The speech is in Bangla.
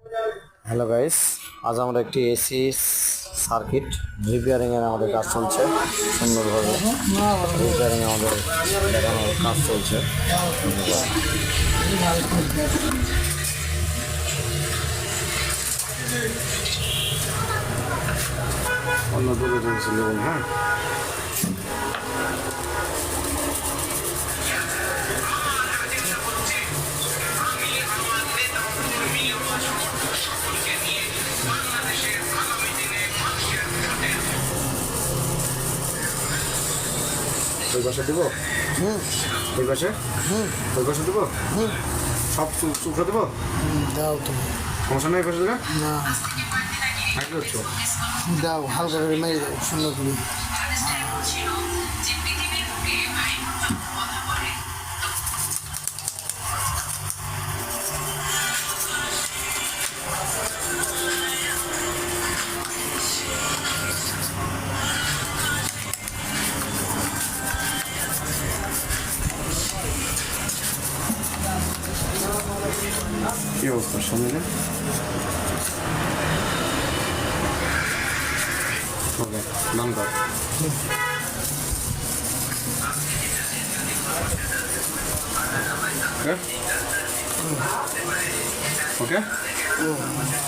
হ্যালো গাইস, আজ আমরা একটি এসি সার্কিট রিপেয়ারিং এর আমাদের কাজ চলছে। সুন্দরভাবে রিপেয়ারিং আমাদের দেখানোর কাজ চলছে। অন্য দূরে চলছে দেখুন। হ্যাঁ, ওই পাশে দেবো, ওই পাশে, ওই পাশে দেবো, সব চুপড়ে দেবো। দাও তুমি। সমস্যা নেই, পাশে দেবে না, একটু হচ্ছে। দাও হালকা করে মেরে দাও সুন্দর করে। কি অবস্থা সামনে? ওকে, নাম কর। ওকে, ওকে।